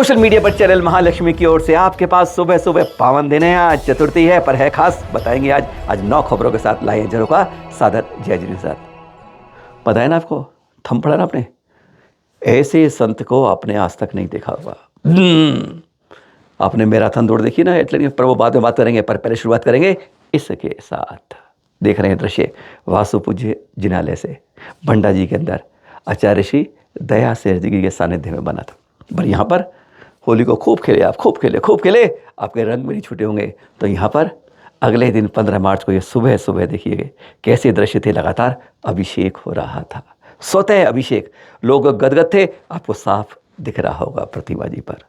Social media पर channel Mahalakshmi की ओर से आपके पास सुबह सुबह पावन दिन है। आज चतुर्थी है पर है खास, बताएंगे आज 9 खबरों के साथ लाए हैं जरो का सादर जय जी के साथ। पता है ना आपको, थम पड़ा ना आपने, ऐसे संत को आपने आज तक नहीं देखा होगा। आपने मैराथन दौड़ देखी ना, एटले पर वो बाद में बात करेंगे, पर पहले शुरुआत करेंगे इसके साथ। देख रहे हैं दृश्य वासु पूज्य जिनालय से भंडा जी के अंदर आचार्य श्री दया शेर जी के सानिध्य में बना था। पर यहाँ पर होली को खूब खेले आप, खूब खेले, आपके रंग में नहीं छूटे होंगे। तो यहाँ पर अगले दिन 15 मार्च को ये सुबह सुबह देखिएगा कैसे दृश्य थे। लगातार अभिषेक हो रहा था, स्वतः अभिषेक, लोग गदगद थे, आपको साफ दिख रहा होगा प्रतिमा जी पर।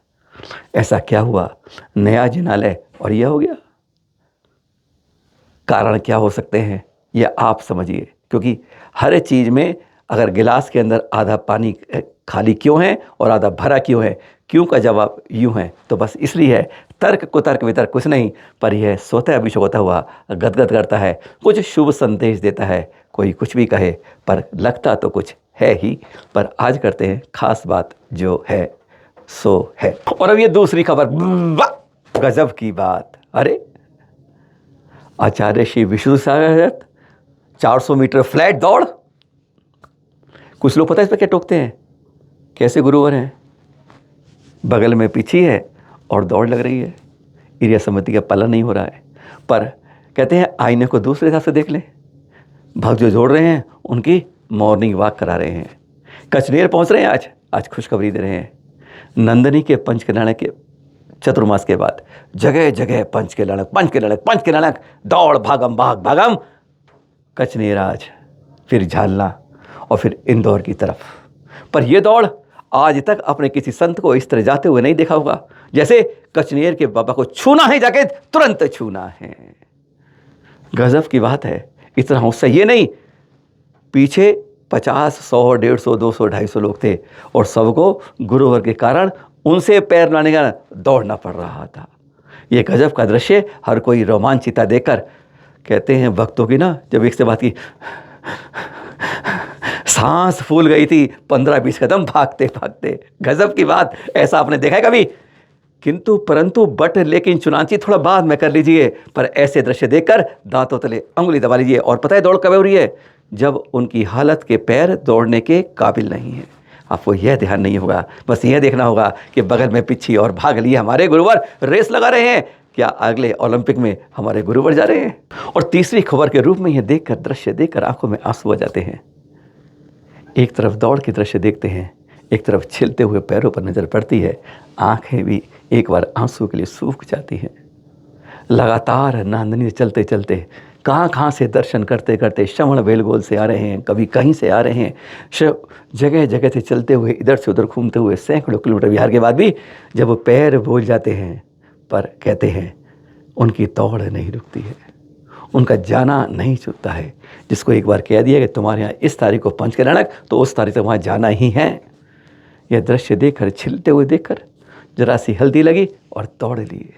ऐसा क्या हुआ, नया जिनालय और यह हो गया। कारण क्या हो सकते हैं ये आप समझिए, क्योंकि हर चीज़ में अगर गिलास के अंदर आधा पानी खाली क्यों है और आधा भरा क्यों है, क्यों का जवाब यूं है तो बस इसलिए है। तर्क कुतर्क वितर्क कुछ नहीं, पर यह स्वतः अभिषेक होता हुआ गदगद करता है, कुछ शुभ संदेश देता है। कोई कुछ भी कहे पर लगता तो कुछ है ही। पर आज करते हैं खास बात, जो है सो है। और अब ये दूसरी खबर, गजब की बात। अरे आचार्य श्री विष्णु सागर 400 मीटर फ्लैट दौड़। कुछ लोग पता है इस पर क्या टोकते हैं, कैसे गुरुवर हैं, बगल में पीछी है और दौड़ लग रही है। एरिया समिति का पालन नहीं हो रहा है, पर कहते हैं आईने को दूसरे हिसाब से देख लें। भक्त जो जोड़ रहे हैं उनकी मॉर्निंग वॉक करा रहे हैं, कचनेर पहुंच रहे हैं। आज खुशखबरी दे रहे हैं। नंदनी के पंचकल्याणक के चतुर्मास के बाद जगह जगह पंचकल्याणक दौड़, भागम कचनेर, आज फिर झालना और फिर इंदौर की तरफ। पर यह दौड़ आज तक अपने किसी संत को इस तरह जाते हुए नहीं देखा होगा, जैसे कचनेर के बाबा को छूना है, जाके तुरंत छूना है। गजब की बात है। इतना उत्साह ये नहीं, पीछे 50, 100, 150, 200, 250 लोग थे और सबको गुरुवर के कारण उनसे पैर लाने का दौड़ना पड़ रहा था। ये गजब का दृश्य हर कोई रोमांचिता देखकर, कहते हैं भक्तों की ना, जब एक से बात की सांस फूल गई थी, 15-20 कदम भागते। गजब की बात, ऐसा आपने देखा है कभी? किंतु परंतु बट लेकिन चुनांची थोड़ा बाद में कर लीजिए, पर ऐसे दृश्य देखकर दांतों तले अंगुली दबा लीजिए। और पता है दौड़ कब हो रही है? जब उनकी हालत के पैर दौड़ने के काबिल नहीं है। आपको यह ध्यान नहीं होगा, बस यह देखना होगा कि बगल में पीछे और भाग लिए हमारे गुरुवर रेस लगा रहे हैं, क्या अगले ओलंपिक में हमारे गुरुवर जा रहे हैं। और तीसरी खबर के रूप में यह देखकर, दृश्य देखकर आंखों में आंसू आ जाते हैं। एक तरफ दौड़ के दृश्य देखते हैं, एक तरफ छिलते हुए पैरों पर नजर पड़ती है, आंखें भी एक बार आंसू के लिए सूख जाती हैं। लगातार नंदनी चलते कहाँ से दर्शन करते श्रवण बेलगोल से आ रहे हैं, कभी कहीं से आ रहे हैं, जगह जगह से चलते हुए इधर से उधर घूमते हुए सैकड़ों किलोमीटर बिहार के बाद भी जब वो पैर भूल जाते हैं, पर कहते हैं उनकी दौड़ नहीं रुकती है, उनका जाना नहीं छूटता है। जिसको एक बार कह दिया कि तुम्हारे यहाँ इस तारीख को पंचकल्याणक, तो उस तारीख तक वहाँ जाना ही है। यह दृश्य देखकर, छिलते हुए देखकर जरा सी हल्दी लगी और दौड़ लिए,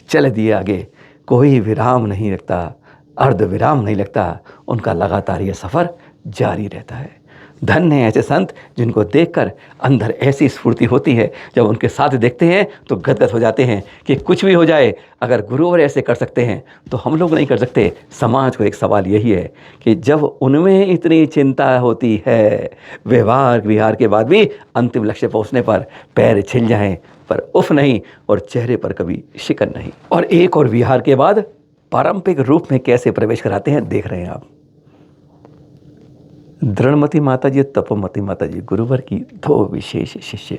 चल दिए आगे। कोई विराम नहीं लगता, अर्ध विराम नहीं लगता, उनका लगातार यह सफ़र जारी रहता है। धन्य है ऐसे संत जिनको देखकर अंदर ऐसी स्फूर्ति होती है, जब उनके साथ देखते हैं तो गदगद हो जाते हैं कि कुछ भी हो जाए, अगर गुरुवर ऐसे कर सकते हैं तो हम लोग नहीं कर सकते। समाज को एक सवाल यही है कि जब उनमें इतनी चिंता होती है, व्यवहार विहार के बाद भी अंतिम लक्ष्य पहुँचने पर पैर छिल जाएं, पर उफ नहीं और चेहरे पर कभी शिकन नहीं। और एक और विहार के बाद पारंपरिक रूप में कैसे प्रवेश कराते हैं, देख रहे हैं आप। दृढ़मती माता जी, तपोमती माता जी, गुरुवर की 2 विशेष शिष्य।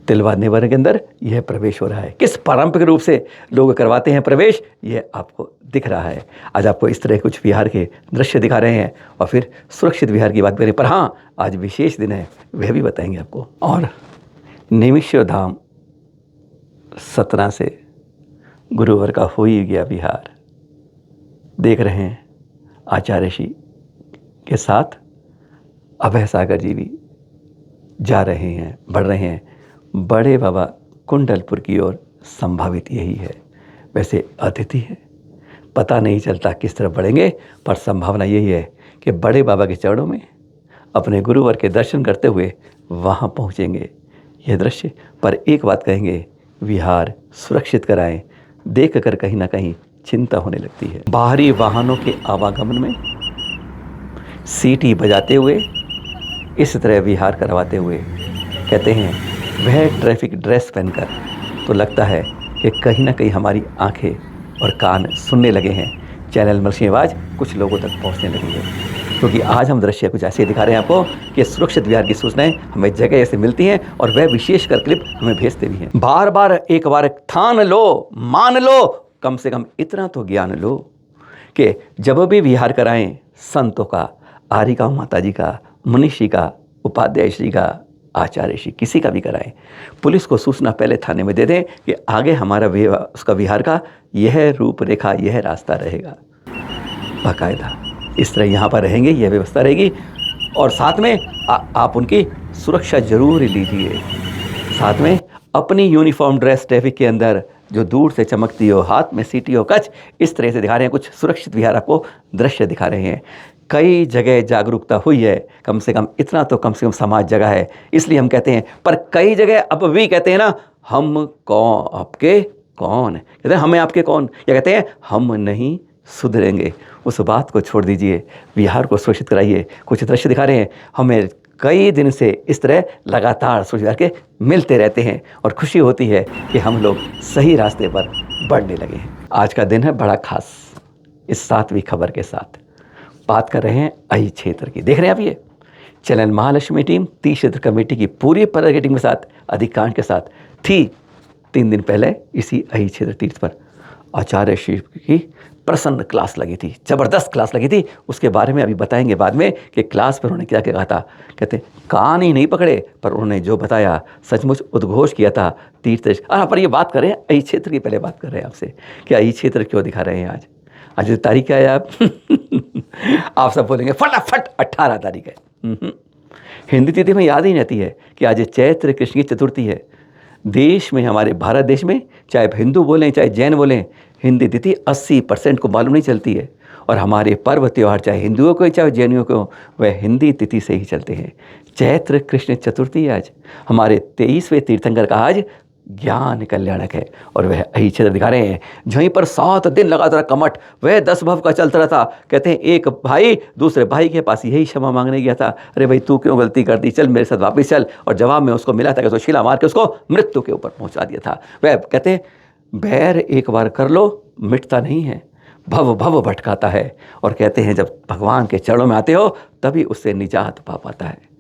तिलवाद निवारण के अंदर यह प्रवेश हो रहा है। किस पारंपरिक रूप से लोग करवाते हैं प्रवेश, यह आपको दिख रहा है। आज आपको इस तरह कुछ विहार के दृश्य दिखा रहे हैं और फिर सुरक्षित विहार की बात करें। पर हाँ, आज विशेष दिन है, वह भी बताएंगे आपको। और निमिषो धाम 17 से गुरुवर का हो ही गया विहार। देख रहे हैं आचार्य श्री के साथ अभय सागर जी भी जा रहे हैं, बढ़ रहे हैं बड़े बाबा कुंडलपुर की ओर। संभावित यही है, वैसे अतिथि है, पता नहीं चलता किस तरफ बढ़ेंगे, पर संभावना यही है कि बड़े बाबा के चरणों में अपने गुरुवर के दर्शन करते हुए वहाँ पहुँचेंगे। यह दृश्य पर एक बात कहेंगे, विहार सुरक्षित कराएं, देख कर कहीं ना कहीं चिंता होने लगती है। बाहरी वाहनों के आवागमन में सीटी बजाते हुए, इस तरह विहार करवाते हुए कहते हैं वह ट्रैफिक ड्रेस पहनकर, तो लगता है कि कहीं ना कहीं हमारी आंखें और कान सुनने लगे हैं, चैनल मर्सी आवाज़ कुछ लोगों तक पहुंचने लगी है। क्योंकि आज हम दृश्य कुछ ऐसे दिखा रहे हैं आपको कि सुरक्षित विहार की सूचनाएं हमें जगह ऐसे मिलती हैं और वह विशेषकर क्लिप हमें भेजते भी हैं। बार बार एक बार ठान लो, मान लो, कम से कम इतना तो ज्ञान लो कि जब भी विहार कराएं, संतों का, आर्यिका माता जी का, मनीषी का, उपाध्याय श्री का, आचार्य श्री, किसी का भी कराएं, पुलिस को सूचना पहले थाने में दे दें कि आगे हमारा उसका विहार का यह रूपरेखा, यह रास्ता रहेगा। बाकायदा इस तरह यहाँ पर रहेंगे, यह व्यवस्था रहेगी। और साथ में आप उनकी सुरक्षा जरूर लीजिए। साथ में अपनी यूनिफॉर्म ड्रेस ट्रैफिक के अंदर जो दूर से चमकती हो, हाथ में सीटी हो, कच, इस तरह से दिखा रहे हैं। कुछ सुरक्षित विहार आपको दृश्य दिखा रहे हैं। कई जगह जागरूकता हुई है, कम से कम इतना तो कम से कम समाज जगह है, इसलिए हम कहते हैं। पर कई जगह अब भी कहते हैं ना, हम कौन आपके कौन, कहते हैं हमें आपके कौन, या कहते हैं हम नहीं सुधरेंगे। उस बात को छोड़ दीजिए, विहार को सुरक्षित कराइए। कुछ दृश्य दिखा रहे हैं, हमें कई दिन से इस तरह लगातार सुरक्षित के मिलते रहते हैं और खुशी होती है कि हम लोग सही रास्ते पर बढ़ने लगे हैं। आज का दिन है बड़ा खास। इस 7वीं खबर के साथ बात कर रहे हैं अहि क्षेत्र की। देख रहे हैं आप, ये चैनल महालक्ष्मी टीम 30 क्षेत्र कमेटी की पूरी पर्यटन के साथ, अधिकांश के साथ थी 3 दिन पहले इसी अहि क्षेत्र तीर्थ पर। आचार्य श्री की प्रसन्न क्लास लगी थी, ज़बरदस्त क्लास लगी थी। उसके बारे में अभी बताएंगे बाद में कि क्लास पर उन्होंने क्या क्या कहा था। कहते कान ही नहीं पकड़े, पर उन्होंने जो बताया सचमुच उद्घोष किया था तीर्थ। पर ये बात करें अहि क्षेत्र की, पहले बात कर रहे हैं आपसे कि अहि क्षेत्र क्यों दिखा रहे हैं आज। आज जो तारीख क्या है आप आप सब बोलेंगे फटाफट 18 तारीख है। हिंदी तिथि में याद ही नहीं आती है कि आज चैत्र कृष्ण की चतुर्थी है। देश में, हमारे भारत देश में, चाहे हिंदू बोलें चाहे जैन बोलें, हिंदी तिथि 80% को मालूम नहीं चलती है। और हमारे पर्व त्यौहार चाहे हिंदुओं को चाहे जैनियों को, वह हिंदी तिथि से ही चलते हैं। चैत्र कृष्ण चतुर्थी है आज। हमारे 23वें तीर्थंकर का आज ज्ञान कल्याणक है और वह अहि क्षेत्र दिखा रहे हैं। जहीं पर 7 दिन लगातार कमठ, वह 10 भव का चलता रहा था। कहते हैं एक भाई दूसरे भाई के पास यही क्षमा मांगने गया था, अरे भाई तू क्यों गलती कर दी, चल मेरे साथ वापस चल। और जवाब में उसको मिला था कि उसको शीला मार के उसको मृत्यु के ऊपर पहुंचा दिया था। वह कहते हैं बैर एक बार कर लो मिटता नहीं है, भव भव भटकाता है। और कहते हैं जब भगवान के चरणों में आते हो तभी उससे निजात पा पाता है।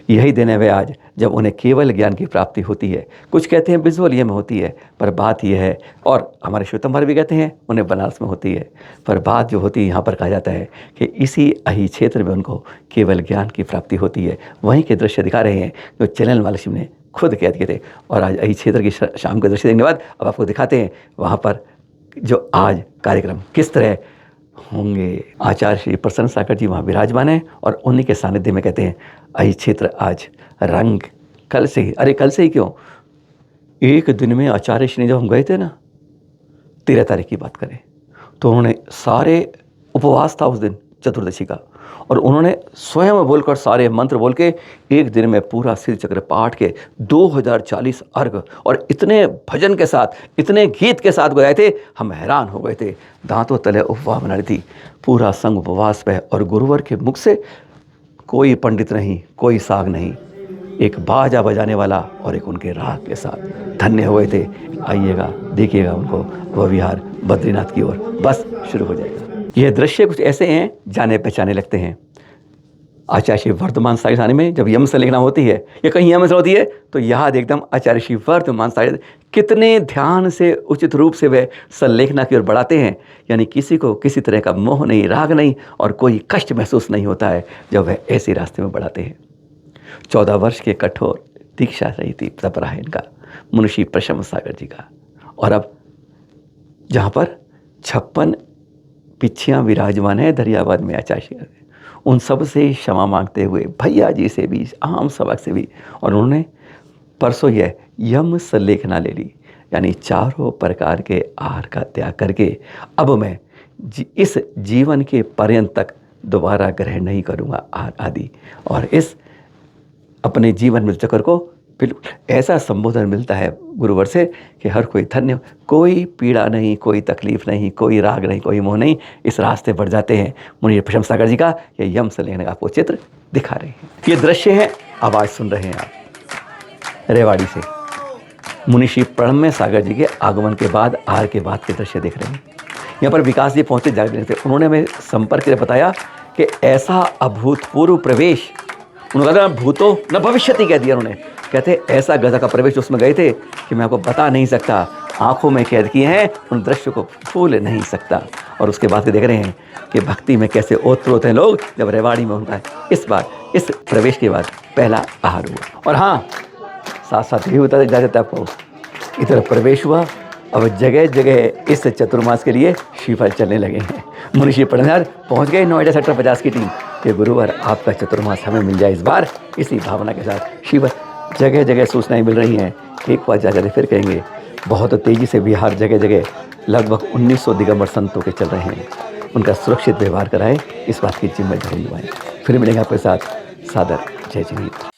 यही दिन है वह आज जब उन्हें केवल ज्ञान की प्राप्ति होती है। कुछ कहते हैं बिजोलिया में होती है, पर बात यह है, और हमारे श्वेतंबर भी कहते हैं उन्हें बनारस में होती है, पर बात जो होती है यहाँ पर कहा जाता है कि इसी अहि क्षेत्र में उनको केवल ज्ञान की प्राप्ति होती है। वहीं के दृश्य दिखा रहे हैं जो चैनल महालक्ष्मी ने खुद कह दिए थे। और आज अहि क्षेत्र की शाम के दृश्य देखने के बाद अब आपको दिखाते हैं वहाँ पर जो आज कार्यक्रम किस तरह होंगे। आचार्य श्री प्रसन्न सागर जी वहाँ विराजमान हैं और उन्हीं के सानिध्य में कहते हैं अहि क्षेत्र आज रंग कल से ही, अरे कल से ही क्यों, एक दिन में आचार्य श्री जब हम गए थे ना 13 तारीख की बात करें, तो उन्होंने सारे उपवास था उस दिन चतुर्दशी का, और उन्होंने स्वयं बोलकर सारे मंत्र बोल के एक दिन में पूरा सिर चक्र पाठ के 2040 अर्घ और इतने भजन के साथ, इतने गीत के साथ गाए थे, हम हैरान हो गए थे। दांतों तले उपवास बना रही थी, पूरा संग उपवास पे, और गुरुवर के मुख से कोई पंडित नहीं, कोई साग नहीं, एक बाजा बजाने वाला और एक उनके राग के साथ धन्य हुए थे। आइएगा देखिएगा उनको, वह विहार बद्रीनाथ की ओर बस शुरू हो जाएगा। यह दृश्य कुछ ऐसे हैं जाने पहचाने लगते हैं। आचार्य श्री वर्धमान साहित्य में जब यम संलेखना होती है या कहीं यम से होती है तो याद एकदम आचार्य श्री वर्धमान साहित्य कितने ध्यान से उचित रूप से वह संलेखना की ओर बढ़ाते हैं। यानी किसी को किसी तरह का मोह नहीं, राग नहीं और कोई कष्ट महसूस नहीं होता है जब वह ऐसे रास्ते में बढ़ाते हैं। 14 वर्ष के कठोर दीक्षा रही थी तप रहा है इनका मुंशी प्रसन्न सागर जी का। और अब जहाँ पर 56 पिछियाँ विराजमान है दरियाबाद में आचार्य, उन सब से क्षमा मांगते हुए, भैया जी से भी, आम सभा से भी, और उन्होंने परसों यह यम संलेखना ले ली, यानी चारों प्रकार के आहार का त्याग करके अब मैं इस जीवन के पर्यंत तक दोबारा ग्रहण नहीं करूँगा आहार आदि, और इस अपने जीवन में चक्र को बिल्कुल, ऐसा संबोधन मिलता है गुरुवर से कि हर कोई धन्य, कोई पीड़ा नहीं, कोई तकलीफ नहीं, कोई राग नहीं, कोई मोह नहीं, इस रास्ते बढ़ जाते हैं। मुनि प्रशम सागर जी का ये यम से लेने का आपको चित्र दिखा रहे हैं। ये दृश्य है, आवाज़ सुन रहे हैं आप रेवाड़ी से। मुनि श्री प्रणम्य सागर जी के आगमन के बाद आर के बाद के दृश्य देख रहे हैं। यहाँ पर विकास जी पहुँचे जागरण से, उन्होंने हमें संपर्क से बताया कि ऐसा अभूतपूर्व प्रवेश, उन्होंने कहा भूतो न भविष्यति कह दिया उन्होंने। कहते ऐसा गजब का प्रवेश उसमें गए थे कि मैं आपको बता नहीं सकता, आंखों में कैद किए हैं, उन दृश्य को भूल नहीं सकता। और उसके बाद देख रहे हैं कि भक्ति में कैसे ओतप्रोत हैं लोग, जब रेवाड़ी में उनका इस बार इस प्रवेश के बाद पहला आहार हुआ। और हाँ, साथ साथ ये बताते जा जाता आपको, इधर प्रवेश हुआ, अब जगह जगह इस चतुर्मास के लिए श्रीफल चलने लगे हैं। मुनि श्री प्रणनाथ पहुँच गए नोएडा सेक्टर 50 की टीम कि गुरुवर आपका चतुर्मास हमें मिल जाए इस बार, इसी भावना के साथ श्रीफल जगह जगह सूचनाएं मिल रही हैं। एक बार जाकर फिर कहेंगे, बहुत तेज़ी से बिहार जगह जगह लगभग 1900 दिगंबर संतों के चल रहे हैं, उनका सुरक्षित व्यवहार कराएं, इस बात की जिम्मेदारी निभाएं। फिर मिलेंगे आपके साथ, सादर जय जगन्नाथ।